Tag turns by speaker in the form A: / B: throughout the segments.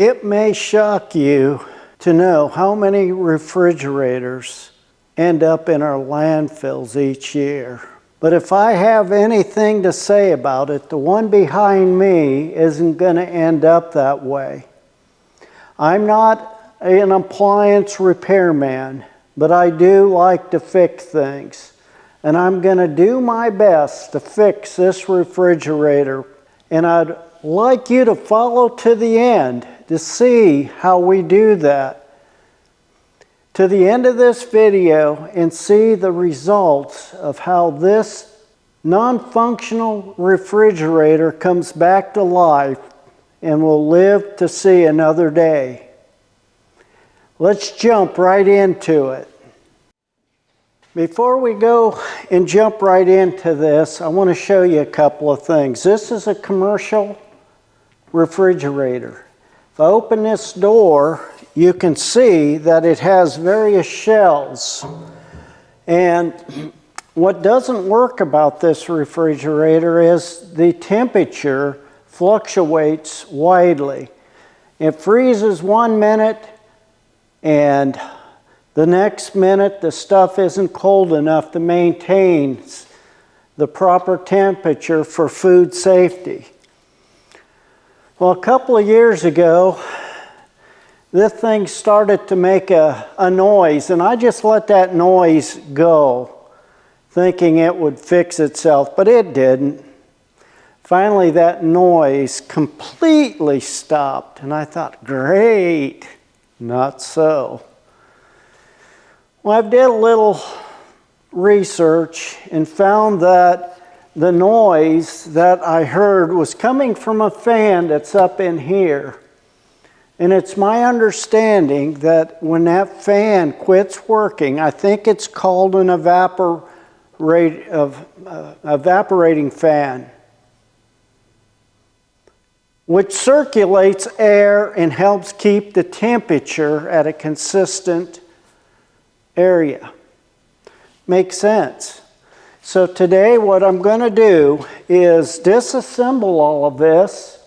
A: It may shock you to know how many refrigerators end up in our landfills each year. But if I have anything to say about it, the one behind me isn't going to end up that way. I'm not an appliance repairman, but I do like to fix things. And I'm going to do my best to fix this refrigerator. And I'd like you to follow to the end to see how we do that. To the end of this video and see the results of how this non-functional refrigerator comes back to life and will live to see another day. Let's jump right into it. Before we go and jump right into this, I want to show you a couple of things. This is a commercial refrigerator. If I open this door, you can see that it has various shelves. And what doesn't work about this refrigerator is the temperature fluctuates widely. It freezes 1 minute and the next minute the stuff isn't cold enough to maintain the proper temperature for food safety. Well, a couple of years ago, this thing started to make a noise, and I just let that noise go, thinking it would fix itself, but it didn't. Finally, that noise completely stopped, and I thought, great, not so. Well, I did a little research and found that the noise that I heard was coming from a fan that's up in here. And it's my understanding that when that fan quits working, I think it's called an evaporating fan, which circulates air and helps keep the temperature at a consistent area. Makes sense. So today what I'm going to do is disassemble all of this,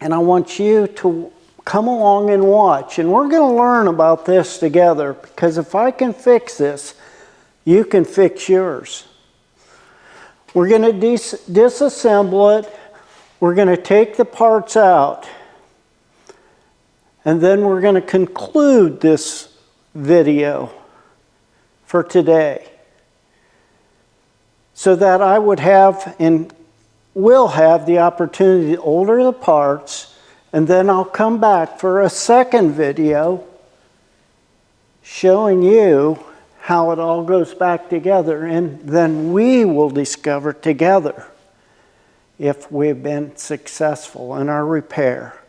A: and I want you to come along and watch. And we're going to learn about this together, because if I can fix this, you can fix yours. We're going to disassemble it. We're going to take the parts out, and then we're going to conclude this video for today, so that I would have and will have the opportunity to order the parts, and then I'll come back for a second video showing you how it all goes back together, and then we will discover together if we've been successful in our repair.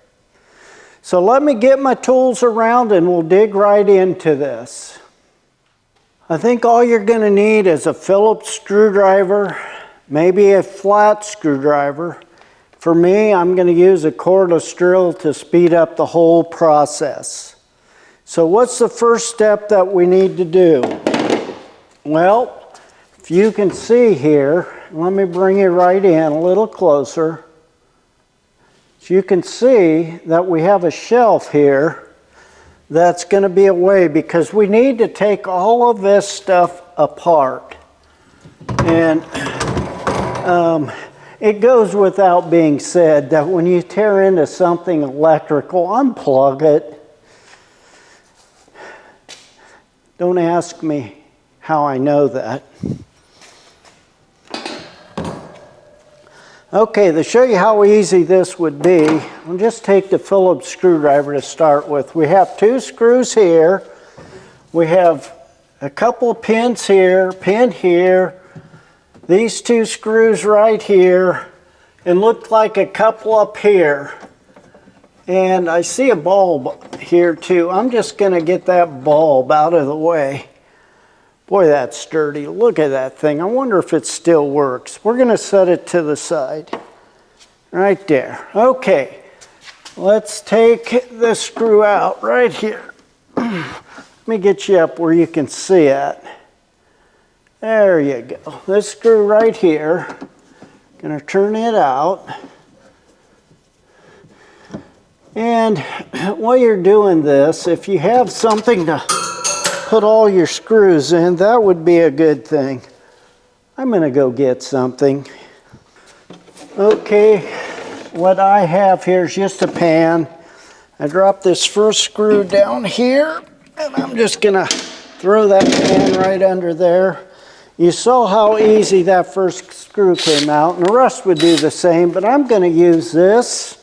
A: So let me get my tools around and we'll dig right into this. I think all you're going to need is a Phillips screwdriver, maybe a flat screwdriver. For me, I'm going to use a cordless drill to speed up the whole process. So what's the first step that we need to do? Well, if you can see here, let me bring you right in a little closer. So you can see that we have a shelf here that's going to be away, because we need to take all of this stuff apart. And it goes without being said that when you tear into something electrical, unplug it. Don't ask me how I know that. Okay, to show you how easy this would be, I'll just take the Phillips screwdriver to start with. We have 2 screws here. We have a couple of pins here, pin here, these 2 screws right here, and look like a couple up here. And I see a bulb here too. I'm just going to get that bulb out of the way. Boy, that's sturdy. Look at that thing. I wonder if it still works. We're going to set it to the side. Right there. Okay. Let's take this screw out right here. Let me get you up where you can see it. There you go. This screw right here. Going to turn it out. And while you're doing this, if you have something to put all your screws in, that would be a good thing. I'm gonna go get something. Okay, what I have here is just a pan. I drop this first screw down here, and I'm just gonna throw that pan right under there. You saw how easy that first screw came out, and the rest would do the same, but I'm gonna use this.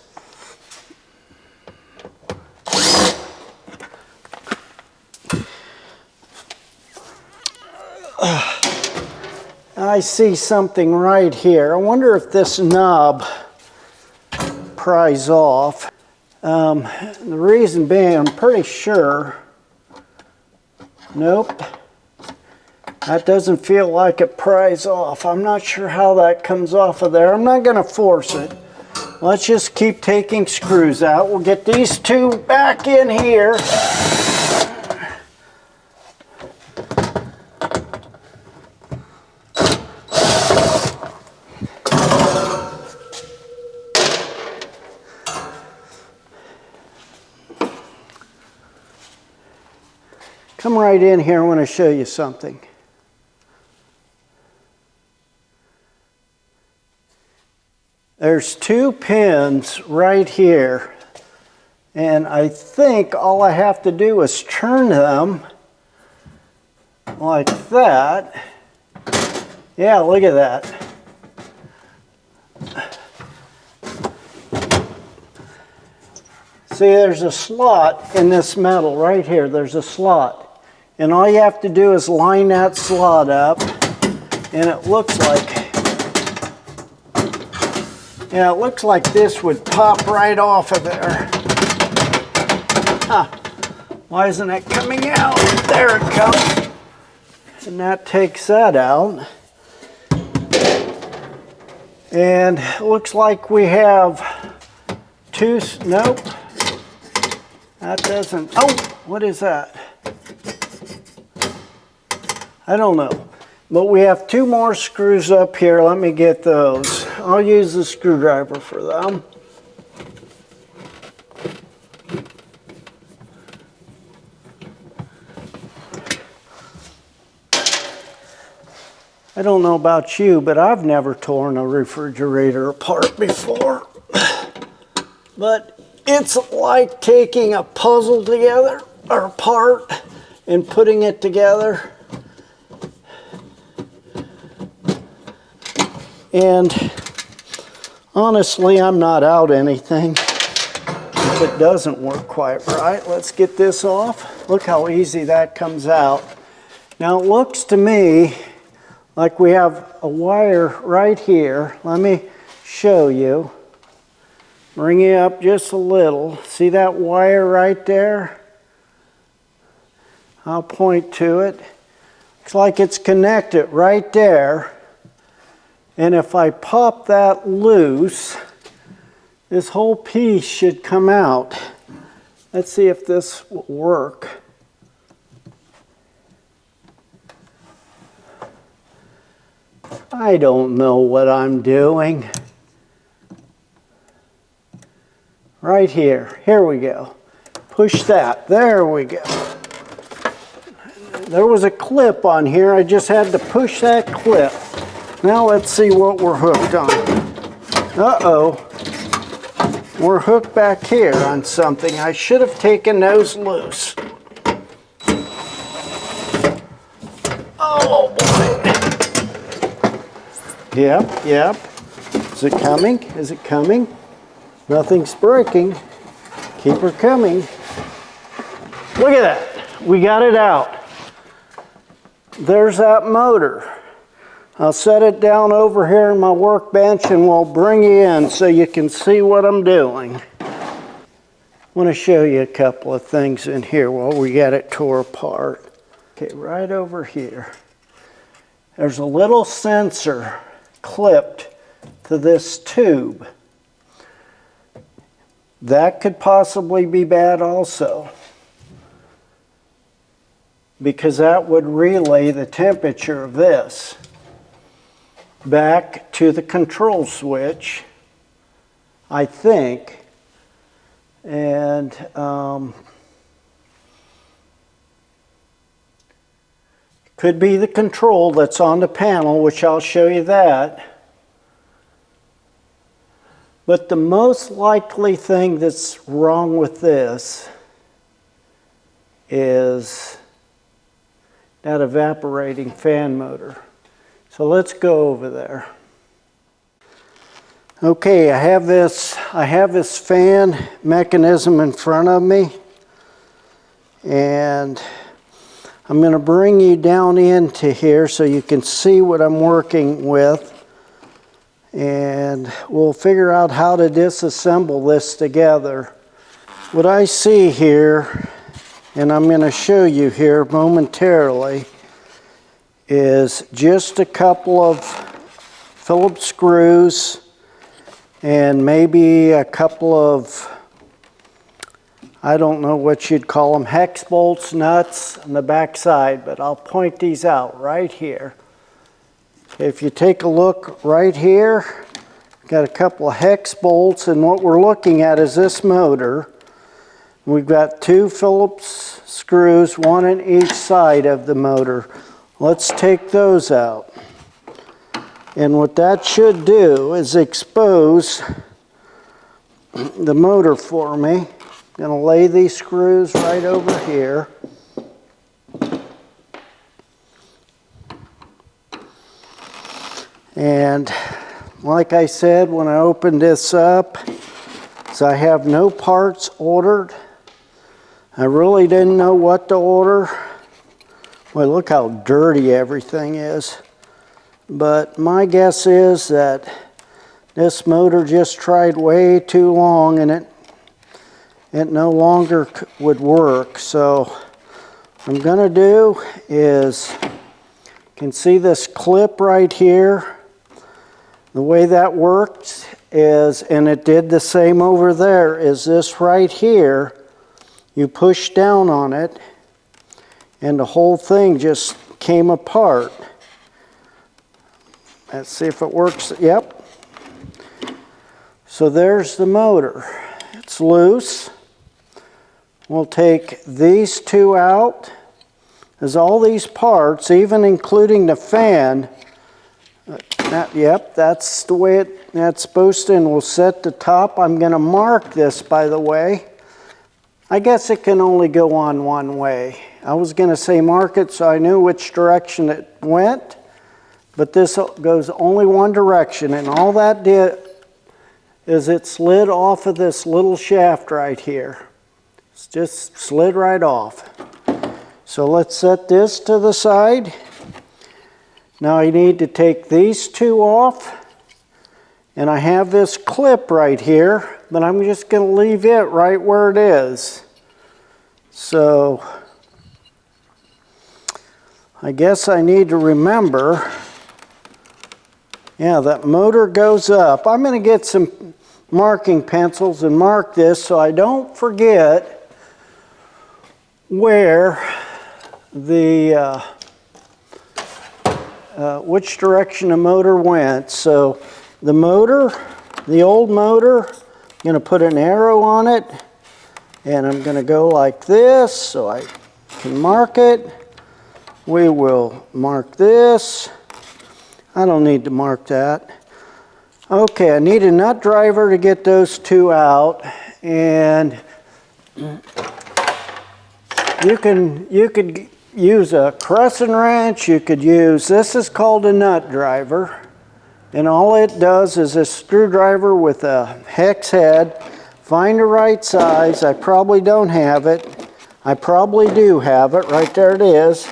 A: I see something right here. I wonder if this knob pries off. The reason being, I'm pretty sure, nope, that doesn't feel like it pries off. I'm not sure how that comes off of there. I'm not going to force it. Let's just keep taking screws out. We'll get these two back in here. Come right in here, I want to show you something. There's two pins right here, and I think all I have to do is turn them like that. Yeah, look at that. See, there's a slot in this metal right here. There's a slot. And all you have to do is line that slot up, and it looks like, yeah, it looks like this would pop right off of there. Huh. Why isn't it coming out? There it comes. And that takes that out. And it looks like we have two, nope. That doesn't, oh, what is that? I don't know, but we have two more screws up here. Let me get those. I'll use the screwdriver for them. I don't know about you, but I've never torn a refrigerator apart before. But it's like taking a puzzle together, or apart, and putting it together. And honestly, I'm not out anything if it doesn't work quite right. Let's get this off. Look how easy that comes out. Now it looks to me like we have a wire right here. Let me show you. Bring it up just a little. See that wire right there? I'll point to it. Looks like it's connected right there. And if I pop that loose, this whole piece should come out. Let's see if this will work. I don't know what I'm doing. Right here. Here we go. Push that. There we go. There was a clip on here. I just had to push that clip. Now let's see what we're hooked on. Uh-oh. We're hooked back here on something. I should have taken those loose. Oh boy. Yep. Is it coming? Is it coming? Nothing's breaking. Keep her coming. Look at that. We got it out. There's that motor. I'll set it down over here in my workbench and we'll bring you in so you can see what I'm doing. I want to show you a couple of things in here while we get it tore apart. Okay, right over here. There's a little sensor clipped to this tube. That could possibly be bad also, because that would relay the temperature of this back to the control switch, I think. And could be the control that's on the panel, which I'll show you that. But the most likely thing that's wrong with this is that evaporating fan motor. So let's go over there. Okay, I have this fan mechanism in front of me, and I'm going to bring you down into here so you can see what I'm working with, and we'll figure out how to disassemble this together. What I see here, and I'm going to show you here momentarily, is just a couple of Phillips screws and maybe a couple of, I don't know what you'd call them, hex bolts, nuts on the back side, but I'll point these out right here. If you take a look right here, got a couple of hex bolts, and what we're looking at is this motor. We've got 2 Phillips screws, 1 on each side of the motor. Let's take those out. And what that should do is expose the motor for me. I'm going to lay these screws right over here. And like I said, when I opened this up, so I have no parts ordered. I really didn't know what to order. Well, look how dirty everything is. But my guess is that this motor just tried way too long and it no longer would work. So what I'm going to do is, you can see this clip right here. The way that works is, and it did the same over there, is this right here. You push down on it and the whole thing just came apart. Let's see if it works. Yep. So there's the motor. It's loose. We'll take these 2 out. There's all these parts, even including the fan. Yep, that's the way that's supposed to, and we'll set the top. I'm going to mark this, by the way. I guess it can only go on one way. I was going to say mark it so I knew which direction it went. But this goes only one direction, and all that did is it slid off of this little shaft right here. It's just slid right off. So let's set this to the side. Now I need to take these 2 off, and I have this clip right here, but I'm just going to leave it right where it is. So I guess I need to remember, yeah, that motor goes up. I'm going to get some marking pencils and mark this so I don't forget where the, which direction the motor went. So the motor, the old motor, I'm going to put an arrow on it, and I'm going to go like this so I can mark it. We will mark this. I don't need to mark that. Okay, I need a nut driver to get those 2 out, and you could use a crescent wrench. You could use, this is called a nut driver, and all it does is a screwdriver with a hex head. Find the right size. I probably don't have it. I probably do have it. Right there it is.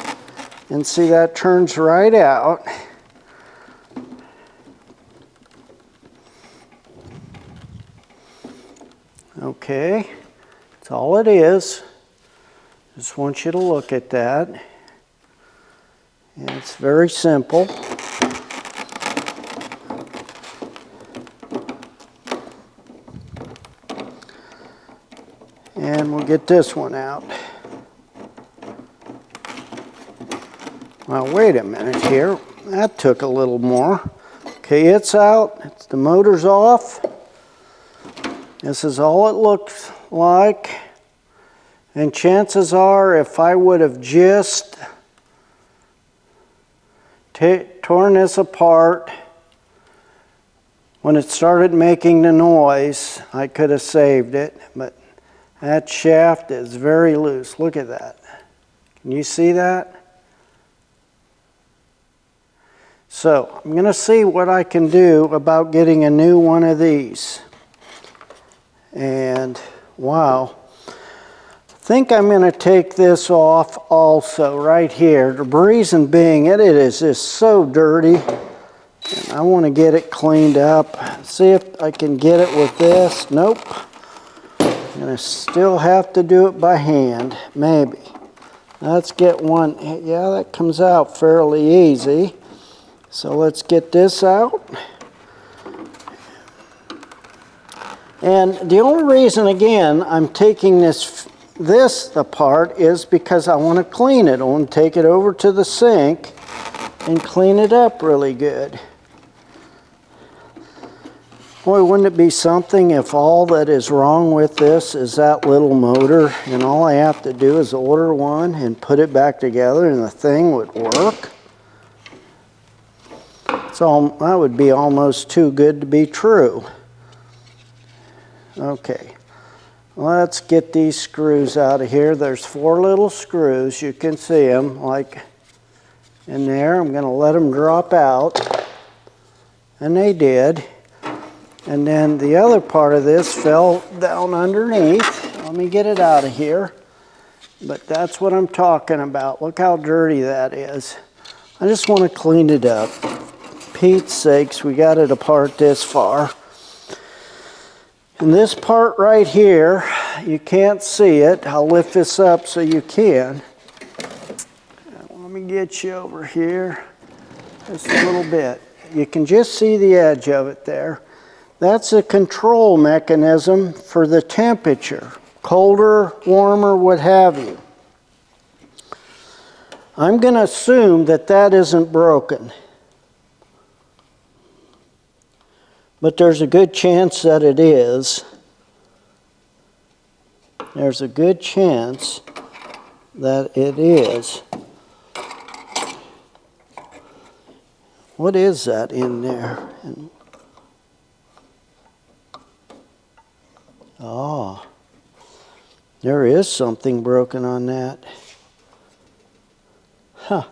A: And see, that turns right out. Okay, that's all it is. Just want you to look at that. And it's very simple. And we'll get this one out. Well, wait a minute here. That took a little more. Okay, it's out. The motor's off. This is all it looks like, and chances are if I would have just torn this apart when it started making the noise, I could have saved it, but that shaft is very loose. Look at that. Can you see that? So I'm going to see what I can do about getting a new one of these. And wow, I think I'm going to take this off also right here. The reason being it is just so dirty. And I want to get it cleaned up. See if I can get it with this. Nope. I'm going to still have to do it by hand, maybe. Let's get one. Yeah, that comes out fairly easy. So let's get this out. And the only reason, again, I'm taking this apart is because I want to clean it. I want to take it over to the sink and clean it up really good. Boy, wouldn't it be something if all that is wrong with this is that little motor and all I have to do is order one and put it back together and the thing would work? So that would be almost too good to be true. Okay, let's get these screws out of here. There's 4 little screws. You can see them like in there. I'm going to let them drop out. And they did. And then the other part of this fell down underneath. Let me get it out of here. But that's what I'm talking about. Look how dirty that is. I just want to clean it up. Pete's sakes, we got it apart this far. And this part right here, you can't see it. I'll lift this up so you can. Let me get you over here just a little bit. You can just see the edge of it there. That's a control mechanism for the temperature. Colder, warmer, what have you. I'm going to assume that that isn't broken. But there's a good chance that it is. There's a good chance that it is. What is that in there? Oh, there is something broken on that. Huh.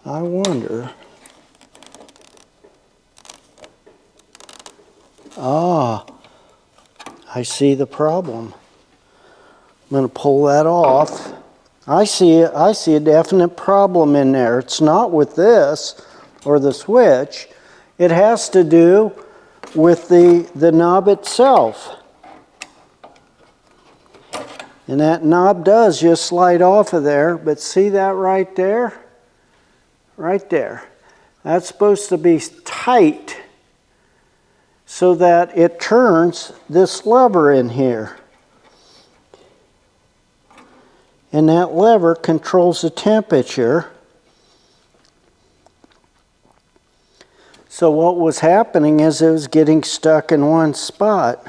A: I wonder. Ah, I see the problem. I'm going to pull that off. I see a definite problem in there. It's not with this or the switch. It has to do with the knob itself. And that knob does just slide off of there, but see that right there? Right there. That's supposed to be tight so that it turns this lever in here. And that lever controls the temperature. So what was happening is it was getting stuck in one spot.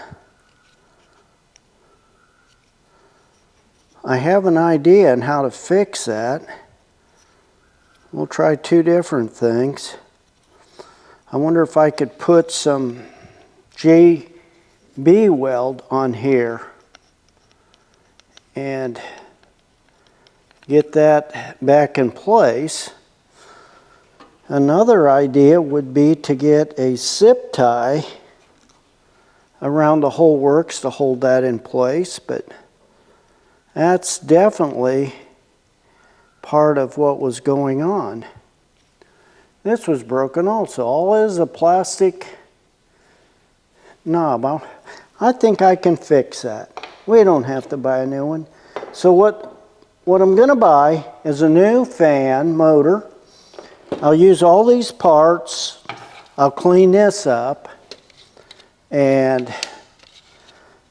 A: I have an idea on how to fix that. We'll try 2 different things. I wonder if I could put some JB weld on here and get that back in place. Another idea would be to get a zip tie around the whole works to hold that in place, but that's definitely part of what was going on. This was broken also. All is a plastic knob. I think I can fix that. We don't have to buy a new one. So what I'm going to buy is a new fan motor. I'll use all these parts. I'll clean this up. And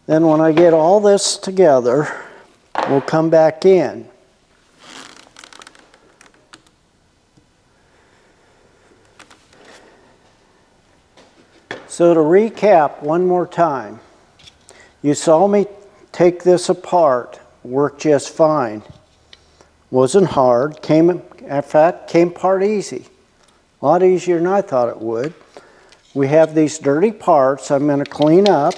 A: then when I get all this together, we'll come back in. So to recap one more time, you saw me take this apart, worked just fine. Wasn't hard, in fact, came apart easy. A lot easier than I thought it would. We have these dirty parts I'm going to clean up.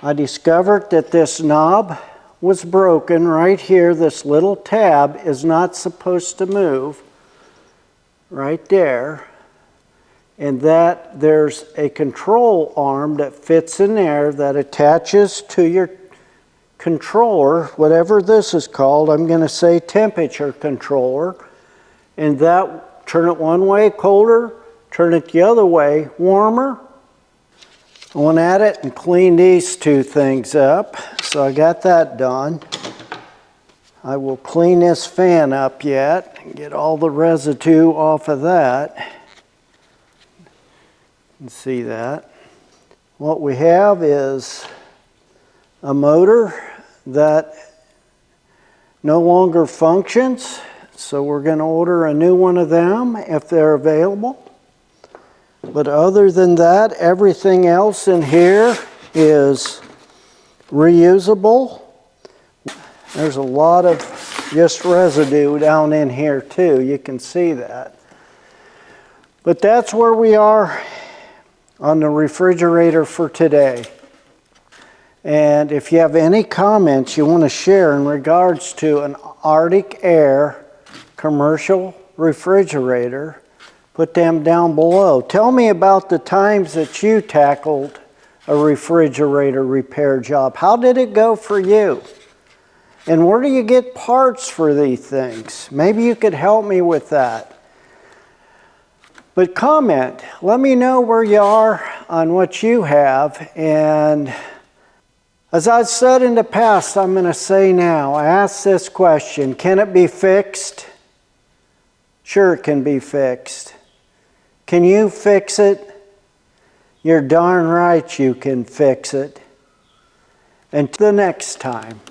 A: I discovered that this knob was broken right here. This little tab is not supposed to move right there. And that there's a control arm that fits in there that attaches to your controller, whatever this is called. I'm going to say temperature controller. And that, turn it one way, colder, turn it the other way, warmer. I went at it and cleaned these two things up, so I got that done. I will clean this fan up yet and get all the residue off of that. You can see that. What we have is a motor that no longer functions, so we're going to order a new one of them if they're available. But other than that, everything else in here is reusable. There's a lot of just residue down in here too. You can see that. But that's where we are on the refrigerator for today. And if you have any comments you want to share in regards to an Arctic Air commercial refrigerator, put them down below. Tell me about the times that you tackled a refrigerator repair job. How did it go for you? And where do you get parts for these things? Maybe you could help me with that. But comment. Let me know where you are on what you have. And as I've said in the past, I'm going to say now, I ask this question, can it be fixed? Sure, it can be fixed. Can you fix it? You're darn right you can fix it. Until the next time.